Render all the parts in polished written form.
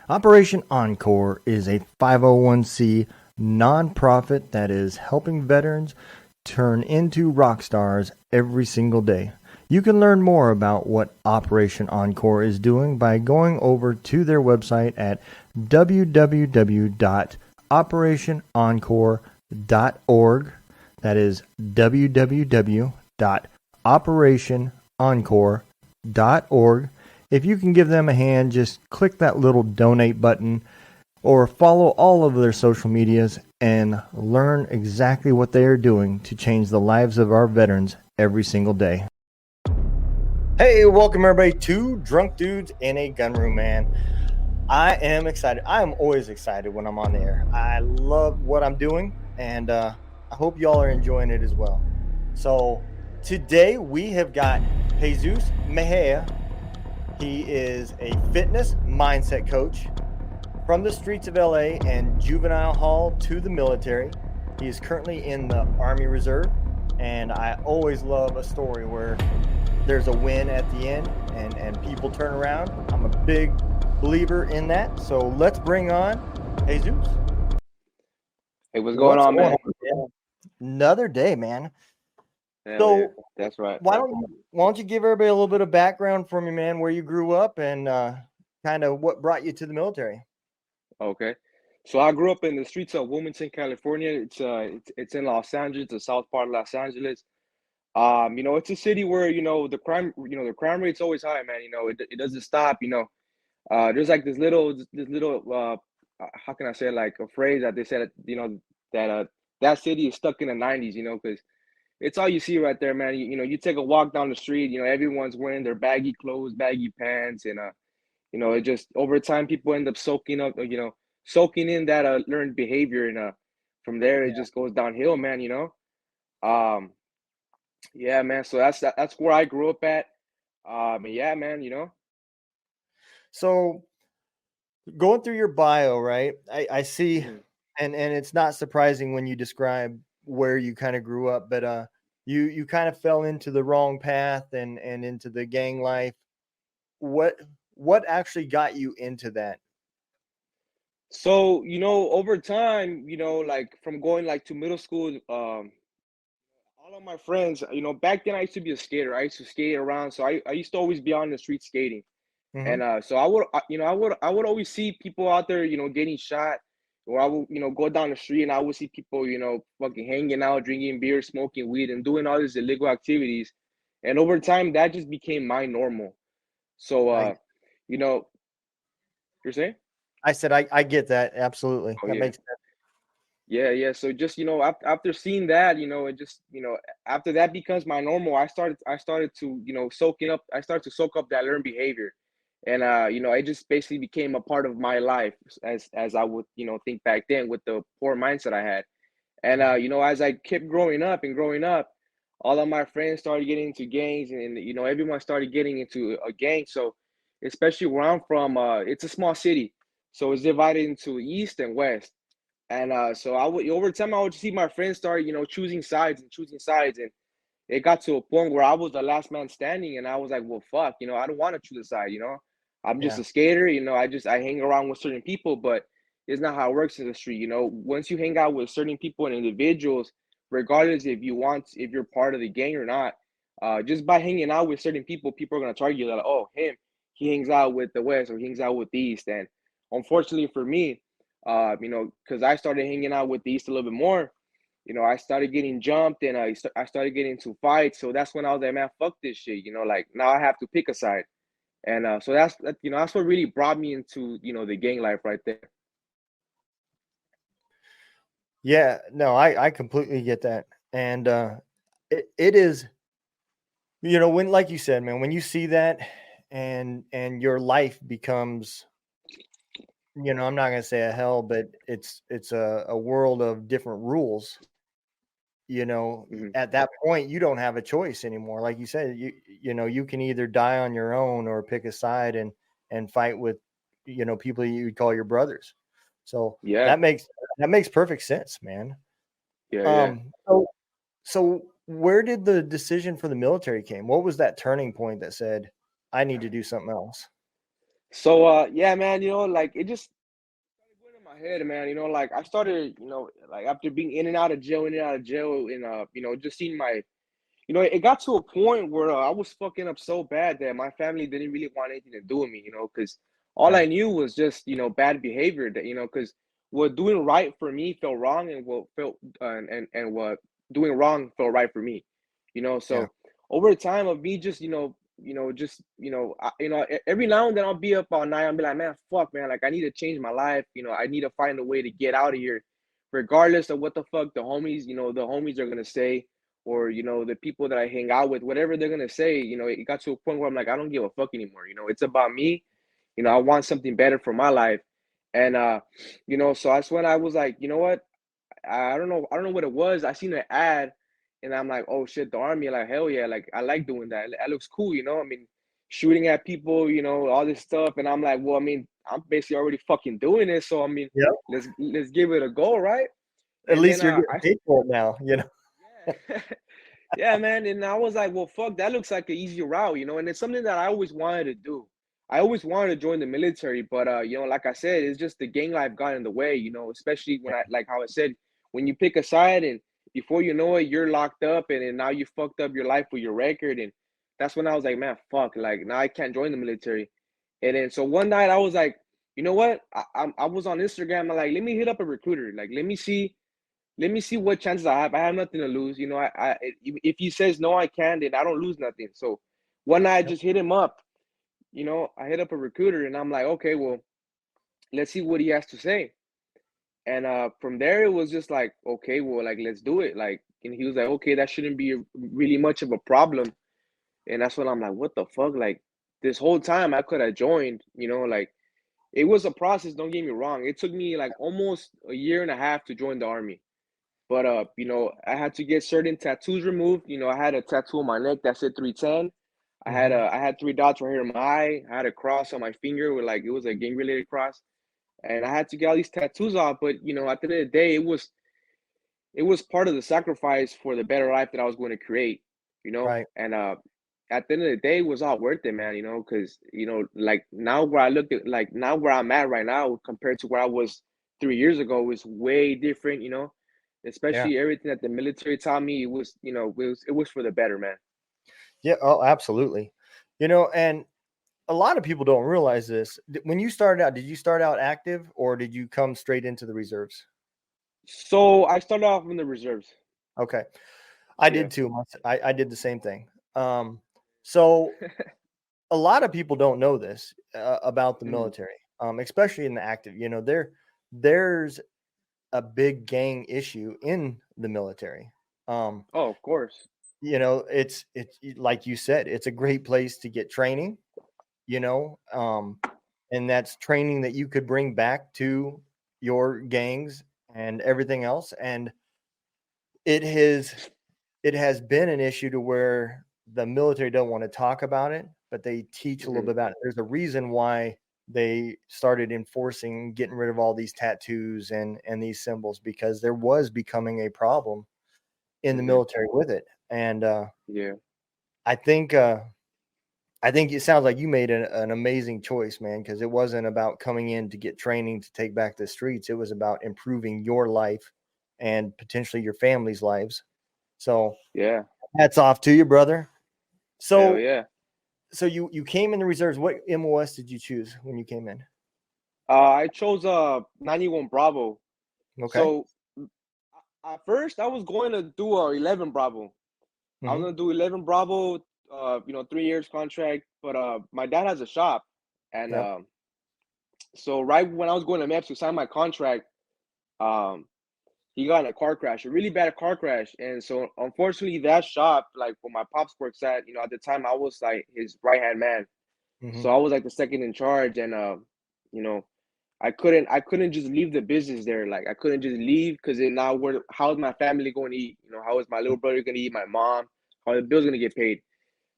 Operation Encore is a 501c nonprofit that is helping veterans turn into rock stars every single day. You can learn more about what Operation Encore is doing by going over to their website at www.operationencore.org. That is www.operationencore.org. If you can give them a hand, just click that little donate button or follow all of their social medias and learn exactly what they are doing to change the lives of our veterans every single day. Hey, welcome everybody to Drunk Dudes in a Gun Room, man. I am excited. I am always excited when I'm on the air. I love what I'm doing, and I hope y'all are enjoying it as well. So today we have got Jesus Mejia. He is a fitness mindset coach from the streets of LA and juvenile hall to the military. He is currently in the Army Reserve, and I always love a story where there's a win at the end and people turn around. I'm a big believer in that. So let's bring on Jesus. Hey, what's going on, man? Another day, man. Hell So yeah, that's right. why don't you give everybody a little bit of background for me, man, where you grew up and kind of what brought you to the military? Okay. So I grew up in the streets of Wilmington, California. It's in Los Angeles, the south part of Los Angeles. It's a city where, the crime rate's always high, man. It doesn't stop, There's like this little how can I say it, like a phrase that they said, that city is stuck in the 90s, because it's all you see right there, man. You take a walk down the street, everyone's wearing their baggy clothes, baggy pants, and it just over time people end up soaking in that learned behavior, and from there it just goes downhill, man. Um, yeah, man. So that's where I grew up at. And yeah, man. So going through your bio, right? I see, Mhm. and it's not surprising when you describe where you kind of grew up, but you kind of fell into the wrong path and into the gang life. What what actually got you into that? So over time, like from going like to middle school, all of my friends, back then I used to be a skater. I used to skate around, so I used to always be on the street skating. Hmm. And so I would always see people out there, getting shot, or I would, go down the street and I would see people, fucking hanging out, drinking beer, smoking weed, and doing all these illegal activities. And over time, that just became my normal. So, I you know, you're saying? I said I get that absolutely. Oh That yeah. makes sense. Yeah, yeah. So just after seeing that, it just after that becomes my normal. I started to soaking up. I started to soak up that learned behavior, and it just basically became a part of my life as I would think back then with the poor mindset I had. And as I kept growing up, all of my friends started getting into gangs, and everyone started getting into a gang. So especially where I'm from, it's a small city, so it's divided into east and west. And so I would over time I would see my friends start, choosing sides, and it got to a point where I was the last man standing, and I was like, well, fuck, I don't want to choose a side. I'm just Yeah. a skater, I hang around with certain people, but it's not how it works in the street. Once you hang out with certain people and individuals, regardless if you're part of the gang or not, just by hanging out with certain people, people are gonna target you like, oh, he hangs out with the West or he hangs out with the East. And unfortunately for me, because I started hanging out with the East a little bit more, I started getting jumped, and I started getting into fights. So that's when I was like, man, fuck this shit. Like now I have to pick a side. And so that's what really brought me into, the gang life right there. Yeah, no, I completely get that. And it is, when like you said, man, when you see that and your life becomes, I'm not gonna say a hell, but it's a world of different rules. Hmm. At that point, you don't have a choice anymore. Like you said, you can either die on your own or pick a side and fight with, people you would call your brothers. So Yeah, that makes perfect sense, man. yeah, yeah. So where did the decision for the military came? What was that turning point that said, I need to do something else? So yeah, man, like it just started going in my head, man. Like I started, like after being in and out of jail, and just seeing my it got to a point where I was fucking up so bad that my family didn't really want anything to do with me, because all Yeah. I knew was just, bad behavior that, because what doing right for me felt wrong, and what felt, and what doing wrong felt right for me, Yeah. so over time of me just, every now and then I'll be up all night. I'll be like, man, fuck, man, like I need to change my life. I need to find a way to get out of here, regardless of what the fuck the homies are gonna say, or the people that I hang out with, whatever they're gonna say. It got to a point where I'm like, I don't give a fuck anymore. It's about me. I want something better for my life, and so that's when I was like, you know what? I don't know what it was. I seen an ad, and I'm like, oh shit, the army, like hell yeah, like I like doing that. That looks cool. I mean, shooting at people, all this stuff, and I'm like, well, I mean, I'm basically already fucking doing it, so I mean, Yep. let's give it a go, right? At And then least you're getting I paid for it now, you know? yeah. Yeah, man. And I was like, well, fuck, that looks like an easy route, and it's something that I always wanted to do. I always wanted to join the military, but like I said, it's just the gang life got in the way, especially when I like how I said, when you pick a side and before you know it, you're locked up, and then now you fucked up your life with your record. And that's when I was like, man, fuck, like now I can't join the military. And then so one night I was like, you know what? I was on Instagram. I'm like, let me hit up a recruiter. Like, let me see what chances I have. I have nothing to lose. If he says no, I can, then I don't lose nothing. So one night I Yep. just hit him up. I hit up a recruiter, and I'm like, okay, well, let's see what he has to say. And from there, it was just like, okay, well, like let's do it. Like, and he was like, okay, that shouldn't be really much of a problem. And that's when I'm like, what the fuck? Like this whole time I could have joined. Like it was a process. Don't get me wrong. It took me like almost a year and a half to join the army. But I had to get certain tattoos removed. I had a tattoo on my neck that said 310. Mhm. I had three dots right here in my eye. I had a cross on my finger with like it was a gang related cross. And I had to get all these tattoos off. But at the end of the day, it was part of the sacrifice for the better life that I was going to create, Right. and at the end of the day, it was all worth it, man, because like now where I look at, like now where I'm at right now compared to where I was 3 years ago is way different, Yeah. especially everything that the military taught me. It was for the better, man. Yeah, oh, absolutely. And a lot of people don't realize this. When you started out, did you start out active or did you come straight into the reserves? So I started off in the reserves. Okay. I Yeah. did too. I did the same thing. So a lot of people don't know this about the Mhm. military, especially in the active. There's a big gang issue in the military. Um, Oh, of course. it's like you said, it's a great place to get training. You know, um, and that's training that you could bring back to your gangs and everything else. And it has it has been an issue to where the military don't want to talk about it, but they teach a little Hmm. bit about it. There's a reason why they started enforcing getting rid of all these tattoos and these symbols because there was becoming a problem in the Hmm. military with it. And Yeah. I think uh, I think it sounds like you made an amazing choice, man, because it wasn't about coming in to get training to take back the streets. It was about improving your life and potentially your family's lives. So Yeah. hats off to you, brother. Hell So yeah. so you came in the reserves. What MOS did you choose when you came in? I chose 91 Bravo. Okay. So at first I was going to do a 11 Bravo. I was Mhm. gonna do 11 Bravo, 3 years contract. But my dad has a shop, and Yep. so right when I was going to MEPS to sign my contract, um, he got in a car crash, a really bad car crash. And so unfortunately, that shop, like where my pops works at, at the time I was like his right hand man. So Mhm. I was like the second in charge, and you know, I couldn't just leave the business there. Like I couldn't just leave because then now how is my family going to eat? How is my little brother going to eat? My mom? How are the bills going to get paid?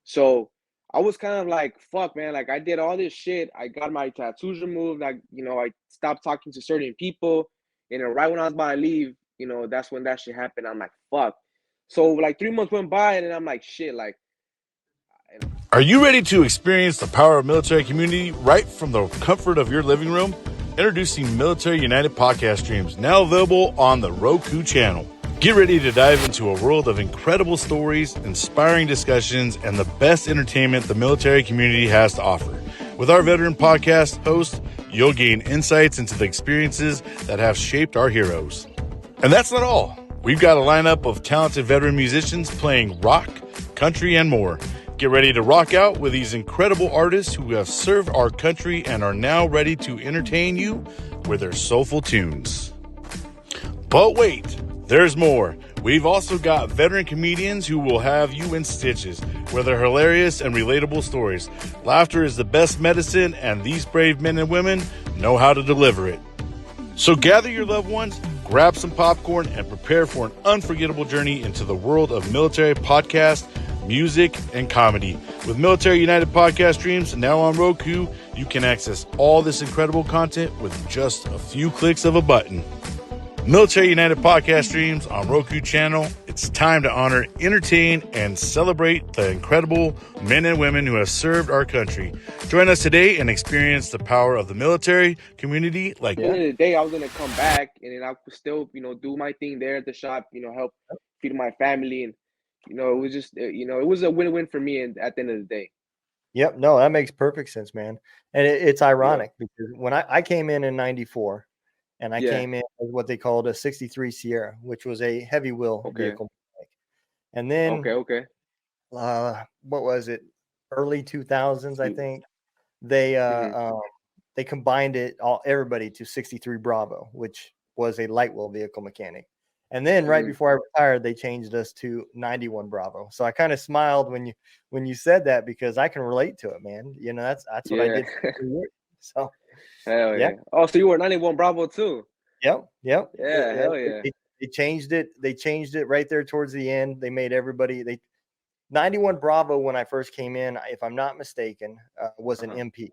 So I was kind of like, fuck, man. Like I did all this shit. I got my tattoos removed. Like I stopped talking to certain people. And then right when I was about to leave, that's when that shit happened. I'm like, fuck. So like 3 months went by, and then I'm like, shit, like Are you ready to experience the power of military community right from the comfort of your living room? Introducing Military United podcast streams, now available on the Roku channel. Get ready to dive into a world of incredible stories, inspiring discussions, and the best entertainment the military community has to offer. With our veteran podcast host, you'll gain insights into the experiences that have shaped our heroes. And that's not all. We've got a lineup of talented veteran musicians playing rock, country, and more. Get ready to rock out with these incredible artists who have served our country and are now ready to entertain you with their soulful tunes. But wait, there's more. We've also got veteran comedians who will have you in stitches with their hilarious and relatable stories. Laughter is the best medicine, and these brave men and women know how to deliver it. So gather your loved ones, grab some popcorn, and prepare for an unforgettable journey into the world of military podcasts, music, and comedy. With Military United podcast streams now on Roku, you can access all this incredible content with just a few clicks of a button. Military United podcast streams on Roku channel. It's time to honor, entertain, and celebrate the incredible men and women who have served our country. Join us today and experience the power of the military community like At the end of the day, I was gonna come back and then I could still, do my thing there at the shop, help feed my family, and it was just, it was a win-win for me. And at the end of the day, Yep. No, that makes perfect sense, man. And it's yeah, ironic because when I came in 94 and I yeah, came in as what they called a 63 Sierra, which was a heavy wheel okay, vehicle. And then, okay, what was it? Early 2000s, I shoot, think. They hmm, they combined everybody to 63 Bravo, which was a light wheel vehicle mechanic. And then right hmm, before I retired, they changed us to 91 Bravo. So I kind of smiled when you said that because I can relate to it, man. That's what I yeah, did for 2 years. So hell yeah, yeah. Oh, so you were 91 Bravo too? yep. Yeah, hell They, yeah. they, they changed it. They changed it right there towards the end. They made everybody they 91 Bravo when I first came in, if I'm not mistaken, was an Uh-huh. MP.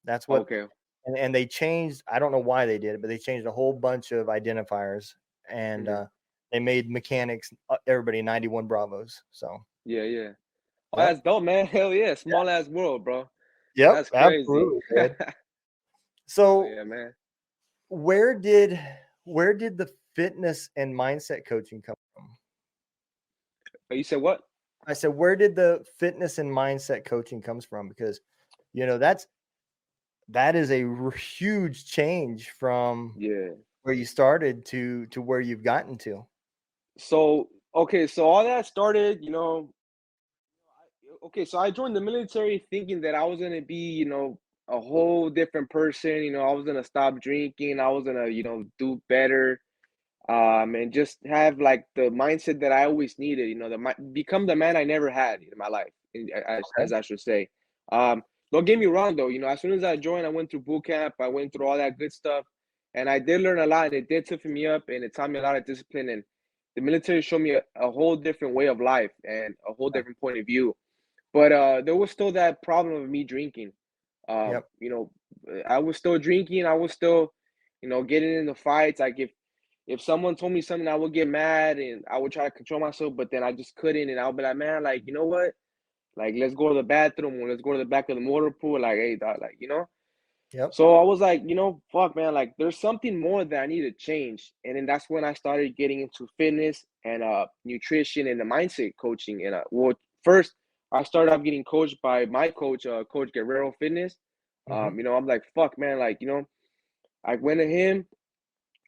That's what Okay. and they changed. I don't know why they did it, but they changed a whole bunch of identifiers, and Hmm. they made mechanics everybody 91 Bravos. So Yeah, yeah. Oh, yep, that's dope, man. Hell yeah. Small ass world, bro. yep, That's crazy. absolutely, dude. Oh So yeah, man. where did where did the fitness and mindset coaching come from? Oh, you said what? I said, where did the fitness and mindset coaching comes from? Because that is a huge change from Yeah. where you started to where you've gotten to. So, okay, so all that started, okay, so I joined the military thinking that I was gonna be, a whole different person. I was gonna stop drinking. I was gonna, do better, and just have like the mindset that I always needed. Become the man I never had in my life, Okay. as I should say. Um, don't get me wrong though. As soon as I joined, I went through boot camp. I went through all that good stuff, and I did learn a lot. And it did toughen me up, and it taught me a lot of discipline. And the military showed me a whole different way of life and a whole different point of view. But there was still that problem of me drinking. Yep. I was still drinking. I was still, getting into fights. Like if someone told me something, I would get mad and I would try to control myself, but then I just couldn't. And I would be like, man, like, you know what? Like, let's go to the bathroom or let's go to the back of the motor pool. Like, hey, dog, like. Yep. So I was like, fuck, man, like, there's something more that I need to change. And then that's when I started getting into fitness and nutrition and the mindset coaching. And well, first, I started off getting coached by my coach, Coach Guerrero Fitness. Hmm. I'm like, fuck, man, like, I went to him.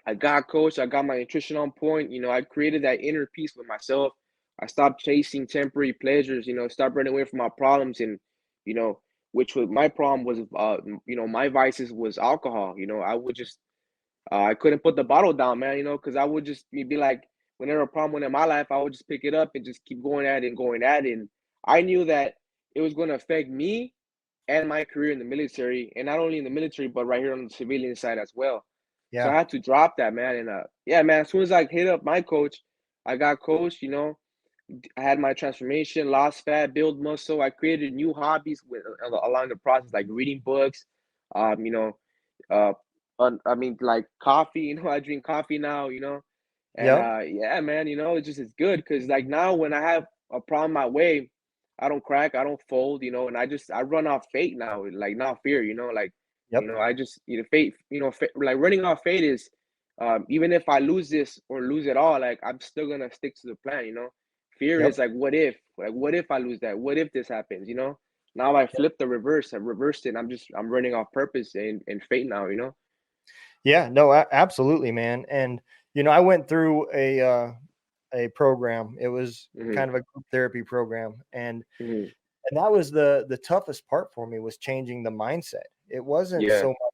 I got coached. I got my nutrition on point. I created that inner peace with myself. I stopped chasing temporary pleasures. Stopped running away from my problems, and you know, which was my problem was, my vices was alcohol. I would just, I couldn't put the bottle down, man. Because I would just be like, whenever a problem went in my life, I would just pick it up and just keep going at it and going at it. And I knew that it was going to affect me and my career in the military, and not only in the military, but right here on the civilian side as well. So I Yeah. had to drop that, man. And yeah, man, as soon as I hit up my coach, I got coached, I had my transformation, lost fat, build muscle. I created new hobbies along the process, like reading books, um, you know, uh, like coffee, I drink coffee now, and Yep. yeah, man, it just is good because like now when I have a problem my way, I don't crack, I don't fold, and I run off fate now, like not fear, like Yep. I just fate, like running off fate is even if I lose this or lose it all, like I'm still gonna stick to the plan. Fear is Yep. like what if I lose that? What if this happens? Now I flip the reverse, I reversed it. I'm running off purpose and fate now. Yeah, no, absolutely, man. And I went through a program. It was Hmm. kind of a group therapy program, Hmm. and that was the toughest part for me, was changing the mindset. It wasn't Yeah. so much,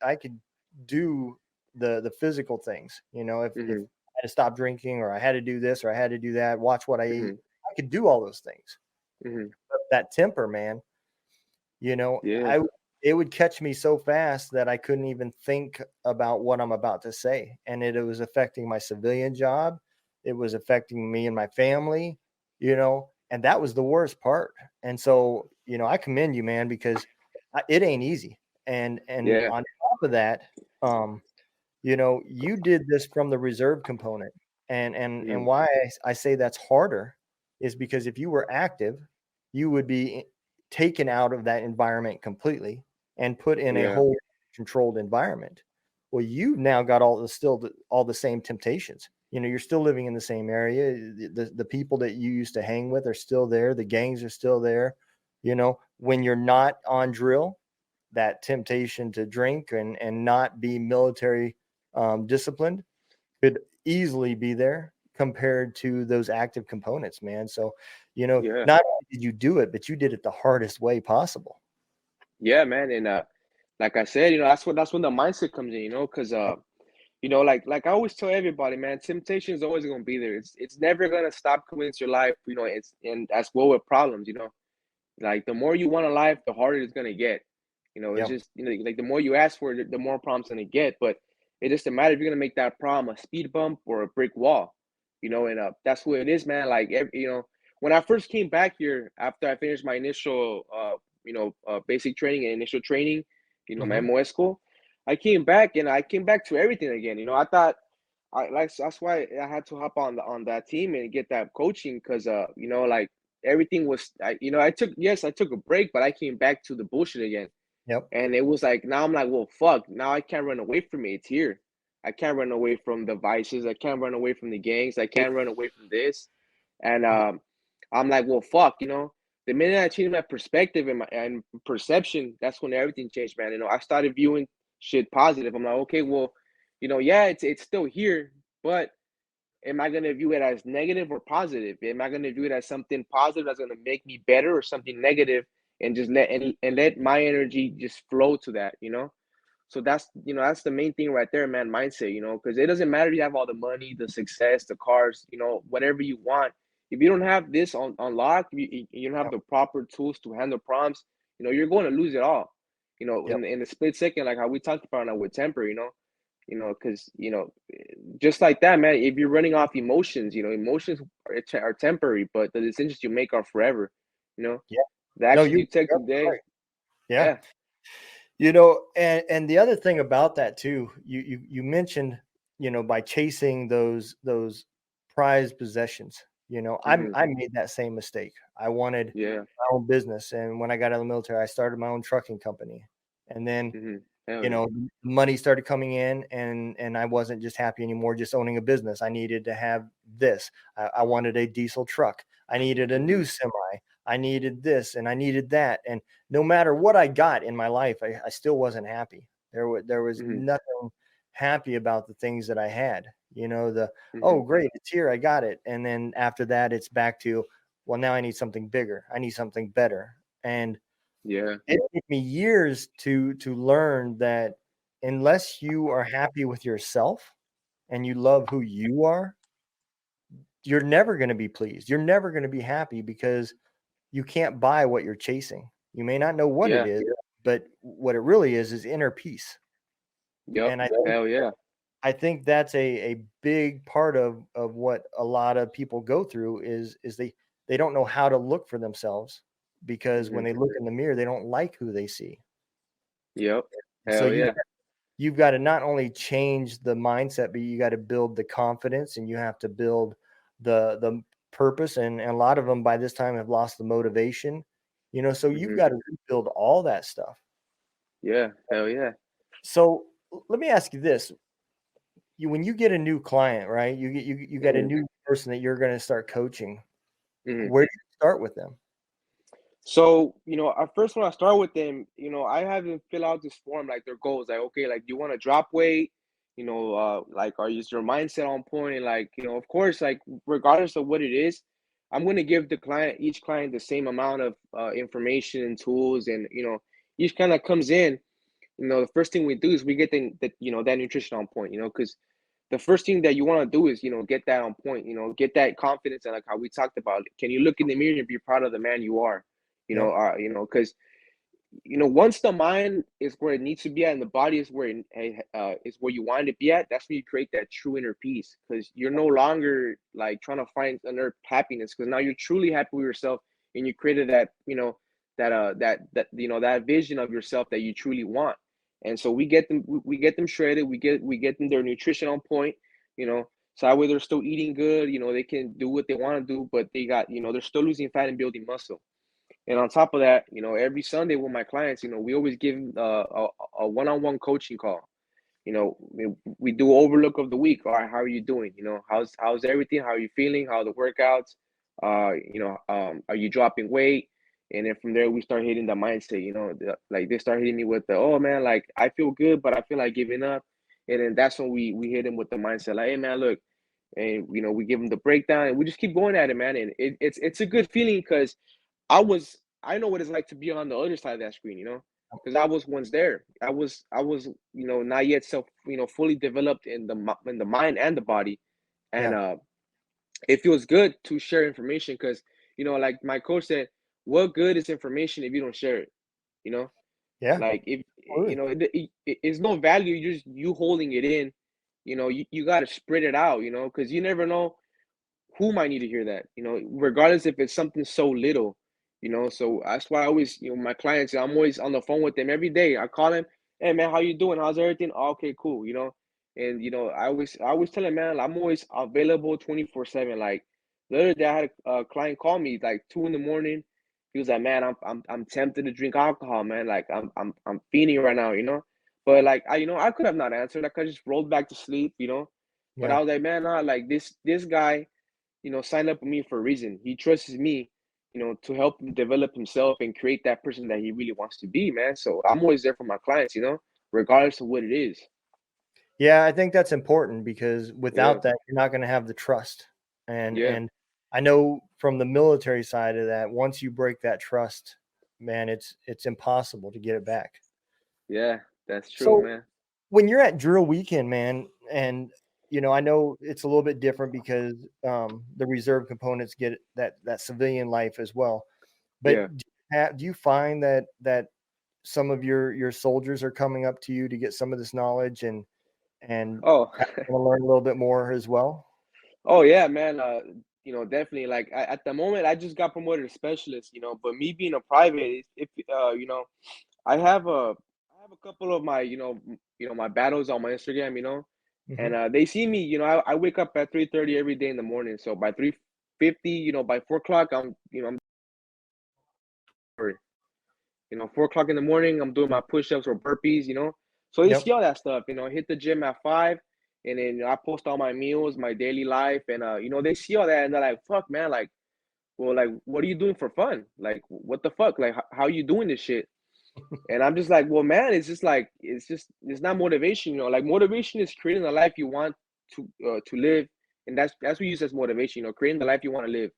I could do the physical things. If Hmm. I had to stop drinking, or I had to do this, or I had to do that, watch what I eat, Hmm. I could do all those things. Hmm. But that temper, man, you know, Yeah. I it would catch me so fast that I couldn't even think about what I'm about to say, and it was affecting my civilian job. It was affecting me and my family, and that was the worst part. And so, I commend you, man, because it ain't easy. And Yeah. on top of that, um, you did this from the reserve component, and Hmm. why I say that's harder is because if you were active, you would be taken out of that environment completely and put in a Yeah. whole controlled environment. Well, you've now got all the same temptations. You're still living in the same area. The people that you used to hang with are still there. The gangs are still there. When you're not on drill, that temptation to drink and not be military disciplined could easily be there compared to those active components, man. So, Yeah. not only did you do it, but you did it the hardest way possible. Yeah, man. And like I said, that's when the mindset comes in, because like I always tell everybody, man, temptation is always gonna be there. It's never gonna stop coming into your life. And that's well with problems. Like the more you want a life, the harder it's gonna get. It's Yeah. just like the more you ask for it, the more problems gonna get. But it doesn't matter if you're gonna make that problem a speed bump or a brick wall. And that's what it is, man. Like when I first came back here after I finished my initial basic training and initial training, my Hmm. MOS school, I came back and I came back to everything again. I thought I like that's why I had to hop on that team and get that coaching because like everything was I took a break, but I came back to the bullshit again. Yep. And it was like now I'm like, well, fuck, now I can't run away from it. It's here. I can't run away from the vices. I can't run away from the gangs. I can't run away from this. And I'm like, well, fuck, the minute I changed my perspective and perception, that's when everything changed, man. I started viewing shit positive. I'm like, okay, well, yeah, it's still here, but am I gonna view it as negative or positive? Am I gonna view it as something positive that's gonna make me better, or something negative, and just let my energy just flow to that? So that's the main thing right there, man. Mindset, because it doesn't matter if you have all the money, the success, the cars, whatever you want. If you don't have this on lock, you don't have Yep. the proper tools to handle problems, you're going to lose it all. Yep. In the split second, like how we talked about now with temper. Because just like that, man. If you're running off emotions, emotions are temporary, but the decisions you make are forever. You know, Yeah. the No, actions you're you take you're today. right. Yeah. Yeah. And the other thing about that too, you mentioned, by chasing those prized possessions, Hmm. I made that same mistake. I wanted Yeah. my own business, and when I got out of the military, I started my own trucking company, and then Hmm. Hell yeah. money started coming in, and I wasn't just happy anymore just owning a business. I needed to have this. I wanted a diesel truck. I needed a Hmm. new semi. I needed this and I needed that. And no matter what I got in my life, I still wasn't happy. There was Hmm. nothing happy about the things that I had. Hmm. Oh great, it's here, I got it. And then after that, it's back to, well, now I need something bigger. I need something better. And Yeah. it took me years to learn that unless you are happy with yourself and you love who you are, you're never going to be pleased. You're never going to be happy because you can't buy what you're chasing. You may not know what it Yeah. is, but what it really is inner peace. Yep. And Hell yeah. I think that's a big part of what a lot of people go through is they don't know how to look for themselves, because when Hmm. they look in the mirror, they don't like who they see. Yep. So Hell yeah. you've got to not only change the mindset, but you got to build the confidence, and you have to build the purpose, and a lot of them by this time have lost the motivation, so you've Hmm. got to rebuild all that stuff. Yeah, hell yeah. So let me ask you this. When you get a new client, right? You got a Hmm. new person that you're going to start coaching. Hmm. Where do you start with them? So, at first when I start with them, I have them fill out this form, like their goals. Like, okay, like, do you want to drop weight? Like, is your mindset on point? And like, of course, like, regardless of what it is, I'm going to give each client the same amount of information and tools. And, each kind of comes in, the first thing we do is we get that nutrition on point, because the first thing that you want to do is, get that on point, get that confidence. And like how we talked about it. Can you look in the mirror and be proud of the man you are? Yep. Because once the mind is where it needs to be at and the body is where is where you want it to be at, that's when you create that true inner peace, because you're no longer like trying to find unearth happiness, because now you're truly happy with yourself, and you created that that vision of yourself that you truly want. And so we get them shredded, we get them their nutrition on point, so that way they're still eating good, they can do what they want to do, but they got, they're still losing fat and building muscle. And on top of that, every Sunday with my clients, we always give a one-on-one coaching call. We do overlook of the week. All right, how are you doing? How's everything? How are you feeling? How are the workouts? Are you dropping weight? And then from there, we start hitting the mindset. Like they start hitting me with the, oh man, like I feel good, but I feel like giving up. And then that's when we hit them with the mindset, like, hey man, look, and we give them the breakdown, and we just keep going at it, man. And it's a good feeling, because I know what it's like to be on the other side of that screen, because I was once there. I was not yet fully developed in the mind and the body. And Yeah. it feels good to share information, because like my coach said, what good is information if you don't share it? You know, Yeah. like if Absolutely. it's no value, just you holding it in. You got to spread it out, because you never know who might need to hear that, regardless if it's something so little, so that's why I always, my clients, I'm always on the phone with them every day. I call them, hey man, how you doing? How's everything? Oh, okay, cool, and I always tell them, man, I'm always available 24/7. Like the other day I had a client call me like 2 in the morning. He was like, man, I'm tempted to drink alcohol, man. Like I'm fiending right now, but like I could have not answered. I could just rolled back to sleep, but Yeah. I was like, man, nah, like this guy, signed up with me for a reason. He trusts me, to help him develop himself and create that person that he really wants to be, man. So I'm always there for my clients, regardless of what it is. Yeah, I think that's important because Yeah, without that, you're not going to have the trust. And yeah, and I know from the military side of that, once you break that trust, man, it's impossible to get it back. yeah. That's true, So man. when you're at drill weekend, man, and I know it's a little bit different because the reserve components get that civilian life as well. But Yeah. do you find that some of your soldiers are coming up to you to get some of this knowledge and Oh, want to learn a little bit more as well? oh yeah, man. Definitely. Like at the moment, I just got promoted to specialist. But me being a private, if I have a couple of my my battles on my Instagram. Hmm. And they see me. I wake up at 3:30 every day in the morning. So by 3:50, by 4 o'clock, I'm 4 o'clock in the morning, I'm doing my push-ups or burpees. So they Yep. see all that stuff. Hit the gym at 5, and then I post all my meals, my daily life, and they see all that, and they're like, "Fuck, man! Like, well, like, what are you doing for fun? Like, what the fuck? Like, how are you doing this shit?" And I'm just like, well, man, it's not motivation. Like motivation is creating the life you want to live, and that's what we use as motivation. Creating the life you want to live,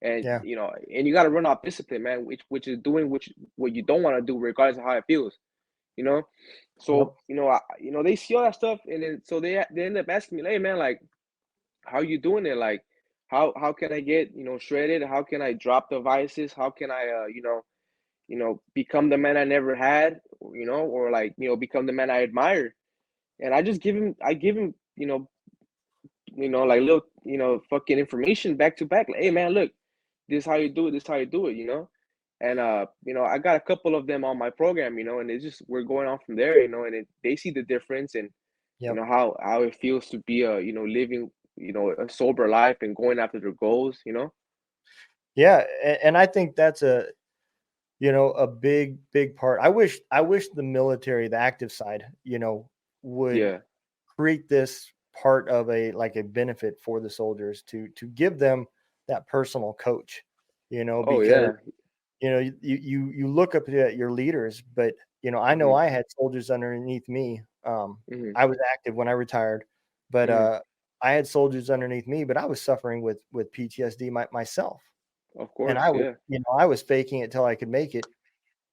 and Yeah. and you got to run off discipline, man, which is doing what you don't want to do, regardless of how it feels. You know, Yep. so they see all that stuff, and then so they end up asking me, hey, man, like, how you doing it? Like, how can I get shredded? How can I drop the vices? How can I become the man I never had, or like, become the man I admire. And I give him, like little, fucking information back to back. Like, hey man, look, this is how you do it, this is how you do it. And I got a couple of them on my program, and it's just we're going on from there, and they see the difference, and Yep. how it feels to be living, a sober life and going after their goals. Yeah, and I think that's a a big part. I wish the military, the active side, would Yeah. create this part of a benefit for the soldiers to give them that personal coach, Oh because yeah. you look up at your leaders, but I know Mhm. I had soldiers underneath me. Mhm. I was active when I retired, but Mhm. I had soldiers underneath me, but I was suffering with PTSD myself, Of and course. Yeah. I was faking it till I could make it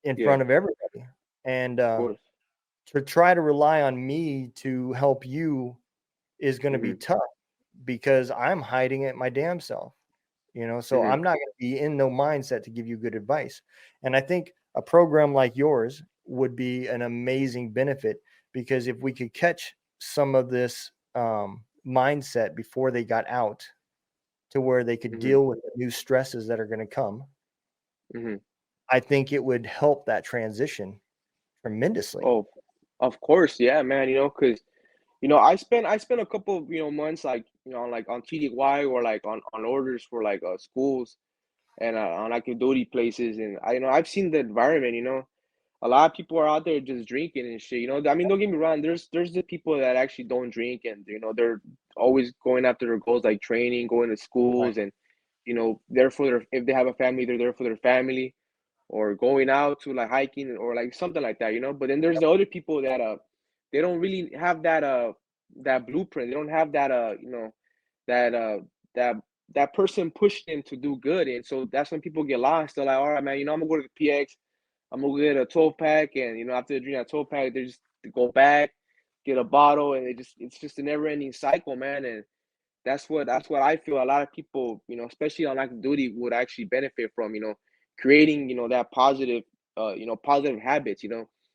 in Yeah. front of everybody, and Of course. to try to rely on me to help you is going to be Mhm. tough because I'm hiding it my damn self. So Mhm. I'm not going to be in no mindset to give you good advice. And I think a program like yours would be an amazing benefit because if we could catch some of this mindset before they got out to where they could Mhm. deal with the new stresses that are going to come, Mhm. I think it would help that transition tremendously. Oh, of course. Yeah, man. Because I spent a couple of months like like on TDY or like on orders for like schools and on active duty places, and I've seen the environment. A lot of people are out there just drinking and shit. I mean, don't get me wrong. There's the people that actually don't drink, and they're always going after their goals, like training, going to Right. schools, and there for their if they have a family, they're there for their family, or going out to like hiking or like something like that. But then there's the other people that they don't really have that blueprint. They don't have that that that that person pushed them to do good, and so that's when people get lost. They're like, all right, man, I'm gonna go to the PX. I'm gonna get a 12 pack, and after they drink that 12 pack, they just go back, get a bottle, and it's just a never ending cycle, man. And that's what I feel a lot of people, especially on active duty, would actually benefit from, creating, that positive, positive habits,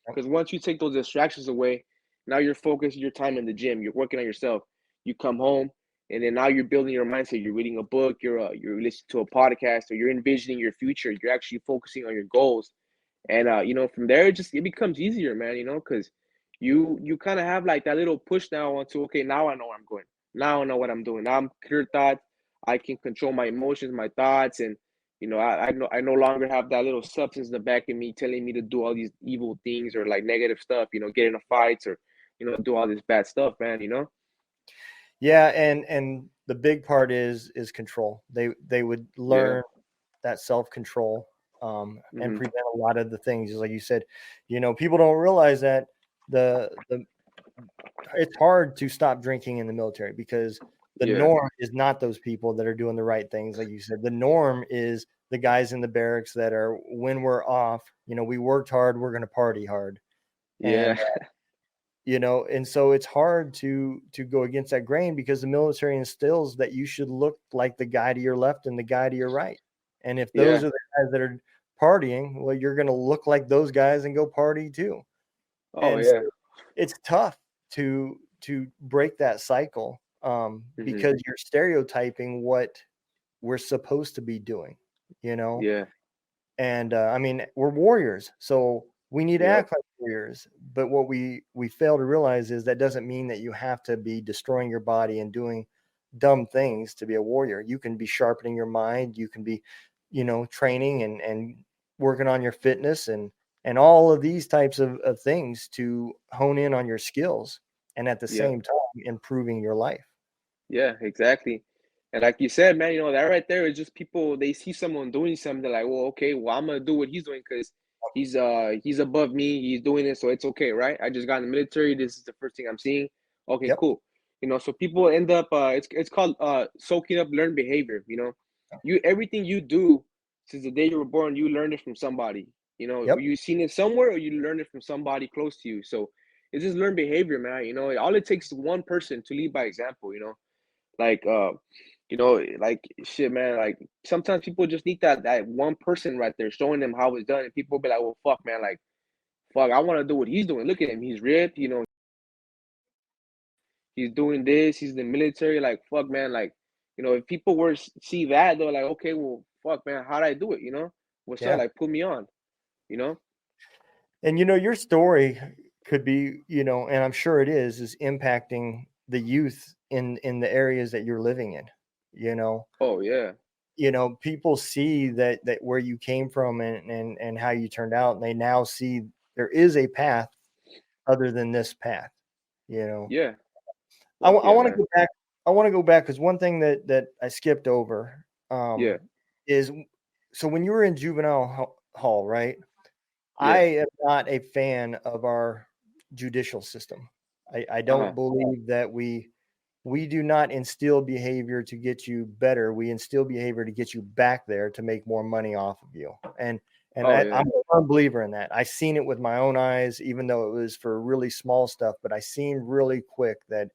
because once you take those distractions away, now you're focused your time in the gym, you're working on yourself, you come home, and then now you're building your mindset. You're reading a book, you're listening to a podcast, or you're envisioning your future. You're actually focusing on your goals, and from there it becomes easier, man, because you kind of have like that little push now onto, okay, now I know where I'm going. Now I know what I'm doing. Now I'm clear thoughts. I can control my emotions, my thoughts, and I no longer have that little substance in the back of me telling me to do all these evil things or like negative stuff, get into fights or do all this bad stuff, man. Yeah, and the big part is control. They would Yeah. learn that self control, and Hmm. prevent a lot of the things. Just like you said, people don't realize that the it's hard to stop drinking in the military because the Yeah. norm is not those people that are doing the right things. Like you said, the norm is the guys in the barracks that are, when we're off, we worked hard, we're going to party hard, Yeah. and and so it's hard to go against that grain because the military instills that you should look like the guy to your left and the guy to your right. And if those Yeah. are the guys that are partying, well, you're going to look like those guys and go party too. Oh And so yeah. it's tough to break that cycle, Hmm. because you're stereotyping what we're supposed to be doing, you know Yeah. and I mean, we're warriors, so we need to Yep. act like warriors. But what we fail to realize is that doesn't mean that you have to be destroying your body and doing dumb things to be a warrior. You can be sharpening your mind. You can be, training and working on your fitness and all of these types of things to hone in on your skills and at the Yep. same time improving your life. Yeah, exactly. And like you said, man, that right there is just people, they see someone doing something, they're like, well, okay, well, I'm gonna do what he's doing because he's above me, he's doing it, so it's okay, right? I just got in the military, this is the first thing I'm seeing. Okay, Yep. cool. So people end up it's called soaking up learned behavior. You everything you do since the day you were born, you learned it from somebody. Yep. You seen it somewhere or you learned it from somebody close to you. So it's just learned behavior, man. All it takes is one person to lead by example. Like like shit, man. Like sometimes people just need that one person right there showing them how it's done, and people be like, "Well, fuck, man. Like, fuck, I want to do what he's doing. Look at him. He's ripped. He's doing this. He's in the military. Like, fuck, man. Like, if people were to see that, they're like, okay, well, fuck, man. How'd I do it? What's up? Yeah. Like, put me on. You know? And your story could be, and I'm sure it is impacting the youth in the areas that you're living in. You know, Oh yeah. people see that where you came from and how you turned out, and they now see there is a path other than this path. Yeah. I Fuck yeah, want to man. go back. I want to go back because one thing that I skipped over Yeah. is, so when you were in juvenile hall, right? I Yeah. am not a fan of our judicial system. I Uh-huh. don't believe that we do not instill behavior to get you better. We instill behavior to get you back there to make more money off of you. And Oh yeah. I'm a firm believer in that. I seen it with my own eyes, even though it was for really small stuff. But I seen really quick that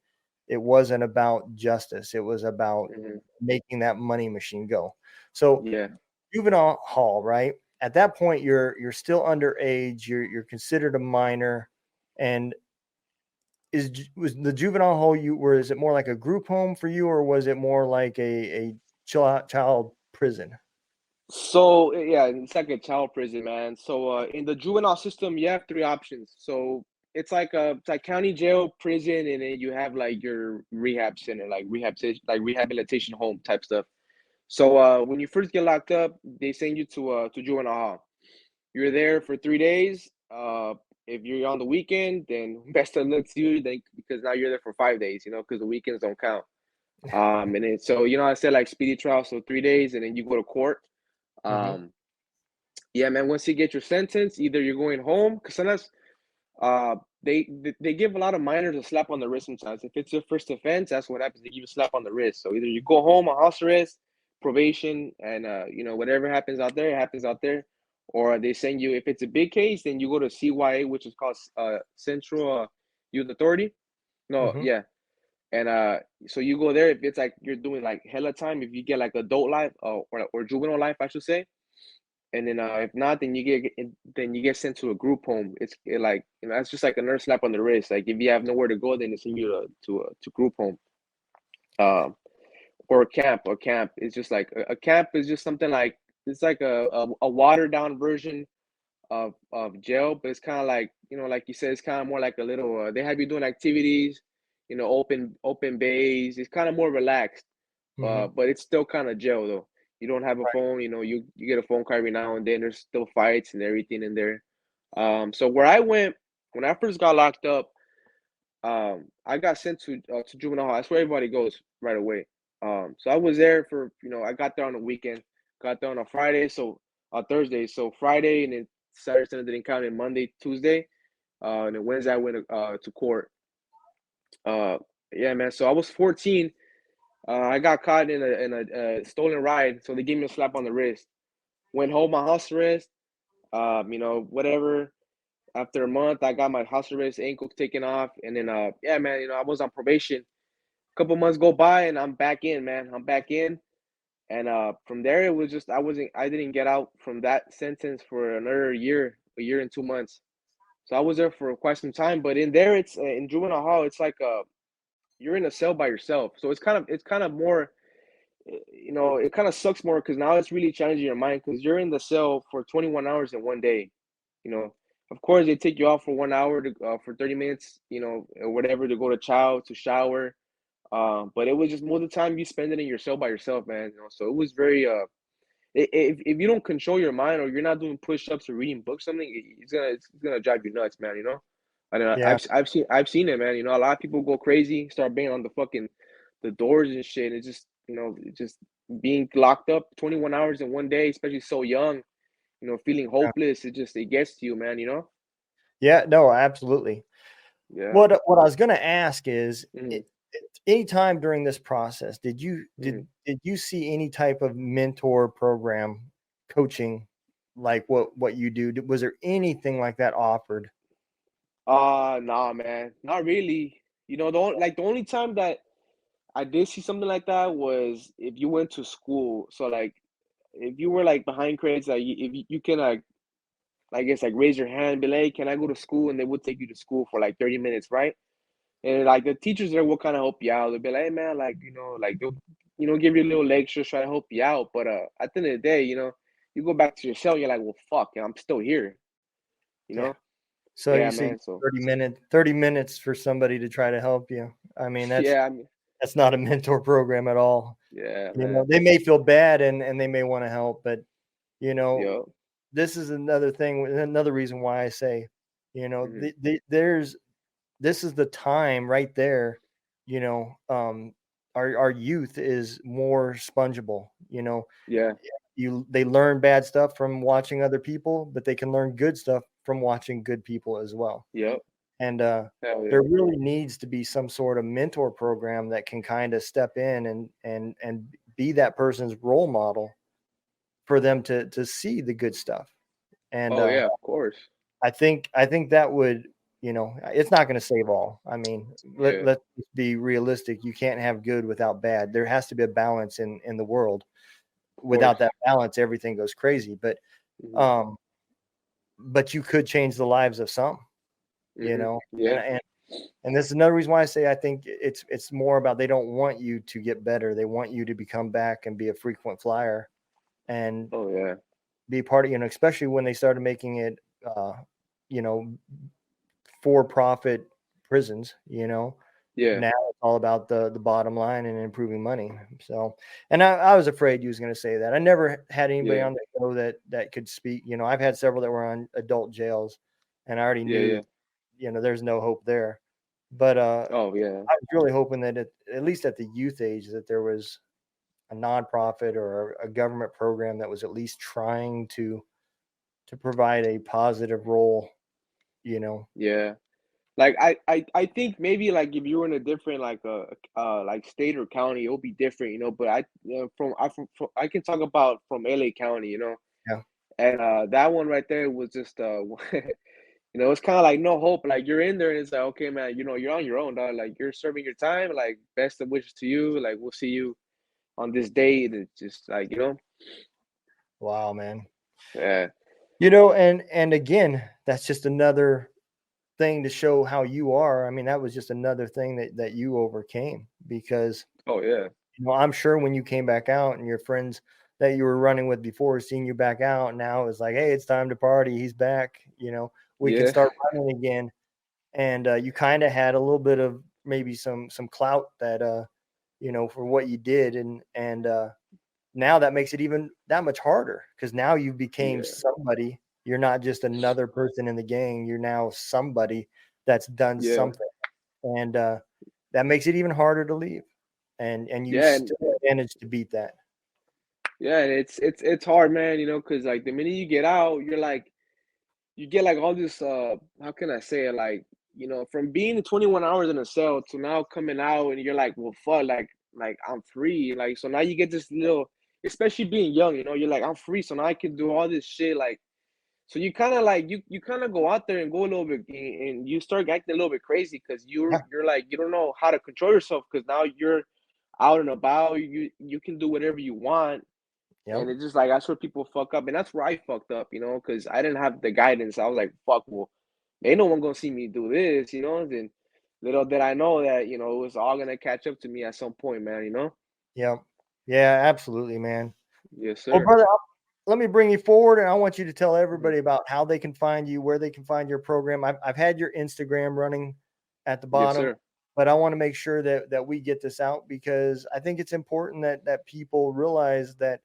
it wasn't about justice. It was about Hmm. making that money machine go. So Yeah. juvenile hall, right? At that point, you're still underage. You're considered a minor, and was the juvenile hall is it more like a group home for you, or was it more like a child prison? So yeah, it's like a child prison, man. So in the juvenile system, you have three options. So it's like county jail, prison, and then you have like your rehab center, like rehabilitation home type stuff. So when you first get locked up, they send you to juvenile hall. You're there for 3 days. If you're on the weekend, then best of luck to you. Then because now you're there for 5 days, because the weekends don't count. And then so I said like speedy trial, so 3 days, and then you go to court. Mm-hmm. Um, yeah, man. Once you get your sentence, either you're going home because sometimes uh they give a lot of minors a slap on the wrist sometimes. If it's your first offense, that's what happens. They give you a slap on the wrist. So either you go home on house arrest, probation, and whatever happens out there, it happens out there. Or they send you if it's a big case, then you go to CYA, which is called Central Youth Authority. No, Mm-hmm. yeah. And so you go there if it's like you're doing like hella time, if you get like adult life or juvenile life, I should say. And then if not, then you get sent to a group home. Like that's just like a nurse slap on the wrist. Like if you have nowhere to go, then they send you to group home, um, or a camp. A camp is just like a camp is just something like it's like a watered down version of jail, but it's kind of like like you said, it's kind of more like a little. They have you doing activities, open bays. It's kind of more relaxed, Mm-hmm. but it's still kind of jail though. You don't have a Right. phone. You get a phone call every now and then. There's still fights and everything in there. So where I went when I first got locked up, I got sent to juvenile hall. That's where everybody goes right away. So I was there for I got there on the weekend, got there on a Friday, so Thursday, so Friday, and then Saturday, Sunday didn't count, and Monday, Tuesday, and then Wednesday I went to court. Uh, yeah, man. So I was 14. I got caught in a stolen ride, so they gave me a slap on the wrist. Went home on house arrest. Whatever. After a month, I got my house arrest ankle taken off, and then yeah, man. I was on probation. A couple months go by, and I'm back in, man. I'm back in, and from there it was just I didn't get out from that sentence for another year, a year and 2 months. So I was there for quite some time, but in there it's in juvenile hall. It's like you're in a cell by yourself, so it's kind of more it kind of sucks more because now it's really challenging your mind because you're in the cell for 21 hours in one day. You know, of course they take you out for 1 hour for 30 minutes, or whatever to go to to shower. But it was just more of the time you spend it in your cell by yourself, man. So it was very if you don't control your mind or you're not doing push-ups or reading books, something it's gonna drive you nuts, man. And Yeah. I've seen it, man. A lot of people go crazy, start banging on the doors and shit. It's just just being locked up 21 hours in one day, especially so young. Feeling Yeah. hopeless. It gets to you, man. Yeah. No, absolutely. Yeah. What I was going to ask is, Hmm. any time during this process, did you Hmm. did you see any type of mentor program coaching like what you do? Was there anything like that offered? Nah, man, not really. The only time that I did see something like that was if you went to school. So like if you were like behind crates, like if you can like I guess like raise your hand, be like, hey, can I go to school? And they would take you to school for like 30 minutes, right? And like the teachers there will kind of help you out. They'll be like, hey man, like like they'll give you a little lecture, try to help you out. But at the end of the day, you go back to your cell, you're like, well, fuck, I'm still here, you Yeah. know? So Yeah, you see man. So 30 minutes for somebody to try to help you. I mean, yeah, I mean, that's not a mentor program at all. Yeah, You know, man. they may feel bad and they may want to help, but you know, Yep. this is another thing, another reason why I say, you know, Hmm. there's this is the time right there, you know, our youth is more spongeable, you know, Yeah. they learn bad stuff from watching other people, but they can learn good stuff from watching good people as well. Yep. And Hell there yeah. really needs to be some sort of mentor program that can kind of step in and be that person's role model for them to see the good stuff. And Oh yeah, of course. I think that would, you know, it's not going to save all. I mean, Yeah, let's be realistic. You can't have good without bad. There has to be a balance in the world. of course. Without that balance, everything goes crazy. Hmm. Um, but you could change the lives of some, you Hmm. know. And Yeah. and this is another reason why I say I think it's more about they don't want you to get better. They want you to become back and be a frequent flyer and Oh yeah. be part of, you know, especially when they started making it, you know, for profit prisons, you know. Yeah. Now it's all about the bottom line and improving money. So, and I was afraid you was going to say that. I never had anybody Yeah. on the show that could speak. You know, I've had several that were on adult jails, and I already Yeah. knew, Yeah. you know, there's no hope there. But Oh yeah. I was really hoping that at least at the youth age that there was a nonprofit or a government program that was at least trying to provide a positive role. You know, Yeah. Like I think maybe like if you were in a different like state or county, it'll be different, you know. But from I can talk about from LA County, you know, yeah, and that one right there was just you know, it's kind of like no hope. Like you're in there and it's like, okay, man, you know, you're on your own, dog. Like you're serving your time. Like best of wishes to you. Like we'll see you on this date. It's just like, you know, wow, man. yeah. You know, and again, that's just another thing to show how you are. I mean, that was just another thing that you overcame because, Oh yeah. you know, I'm sure when you came back out and your friends that you were running with before seeing you back out now is like, hey, it's time to party. He's back. You know, we can Yeah. start running again. And you kind of had a little bit of maybe some clout that you know, for what you did, and now that makes it even that much harder because now you became Yeah. somebody. You're not just another person in the gang. You're now somebody that's done Yeah. something, and that makes it even harder to leave. And you Yeah. still managed to beat that. Yeah, and it's hard, man, you know, because like the minute you get out, you're like you get like all this how can I say it, like, you know, from being 21 hours in a cell to now coming out and you're like, well fuck, like I'm free. Like so now you get this little, especially being young, you know, you're like, I'm free, so now I can do all this shit. Like so you kind of like you kind of go out there and go a little bit and you start acting a little bit crazy because Yeah. you're like you don't know how to control yourself because now you're out and about, you can do whatever you want. Yep. And it's just like that's where people fuck up, and that's where I fucked up, you know, because I didn't have the guidance. I was like, "Fuck, well, ain't no one gonna see me do this," you know. And little did I know that, you know, it was all gonna catch up to me at some point, man. You know. Yep. Yeah. Absolutely, man. Yes, Well, sir. brother, let me bring you forward, and I want you to tell Mhm. everybody about how they can find you, where they can find your program. I've had your Instagram running at the Yes, bottom, sir. but I want to make sure that we get this out because I think it's important that people realize that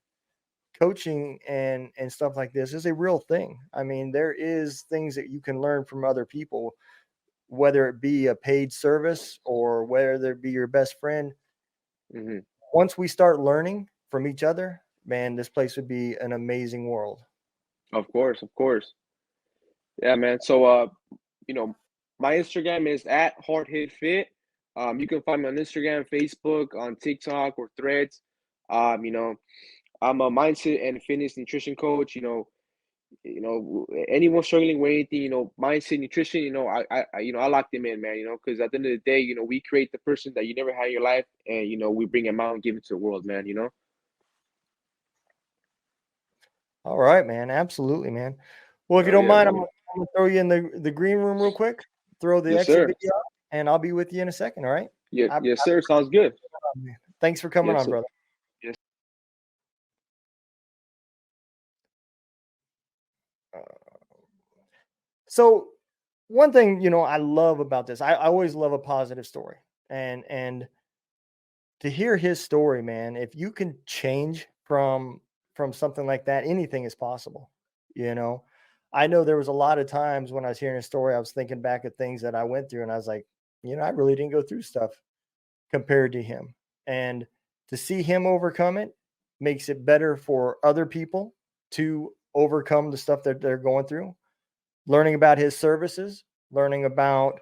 coaching and stuff like this is a real thing. I mean, there is things that you can learn from other people, whether it be a paid service or whether it be your best friend. Hmm. Once we start learning from each other, man, this place would be an amazing world. Of course, of course. Yeah, man. So, you know, my Instagram is at Hard Hit Fit. You can find me on Instagram, Facebook, on TikTok, or Threads. You know, I'm a mindset and fitness nutrition coach. You know, anyone struggling with anything, you know, mindset, nutrition, you know, you know, I lock them in, man, you know, because at the end of the day, you know, we create the person that you never had in your life, and you know, we bring him out and give it to the world, man. You know. All right, man. Absolutely, man. Well, if you Oh don't yeah, mind, buddy. I'm gonna throw you in the green room real quick, throw the Yes, exit sir. video, up, and I'll be with you in a second. All right. Yeah, I yes, sir. Sounds good. thanks for coming Yes, on, sir. brother. Yes. So, one thing, you know, I love about this, I always love a positive story, and to hear his story, man, if you can change from something like that, anything is possible. You know, I know there was a lot of times when I was hearing his story, I was thinking back at things that I went through, and I was like, I really didn't go through stuff compared to him. And to see him overcome it makes it better for other people to overcome the stuff that they're going through. Learning about his services, learning about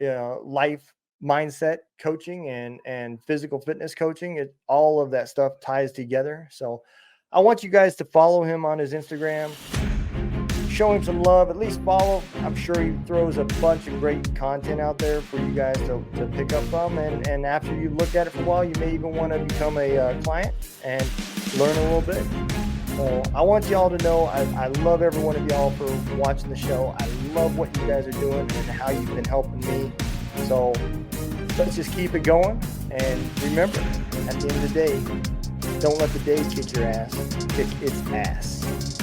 life mindset coaching and physical fitness coaching, all of that stuff ties together. So I want you guys to follow him on his Instagram, show him some love, at least follow. I'm sure he throws a bunch of great content out there for you guys to pick up from. And after you look at it for a while, you may even want to become a client and learn a little bit. So I want y'all to know I love every one of y'all for watching the show. I love what you guys are doing and how you've been helping me. So let's just keep it going. And remember, at the end of the day, don't let the day kick your ass. Kick its ass.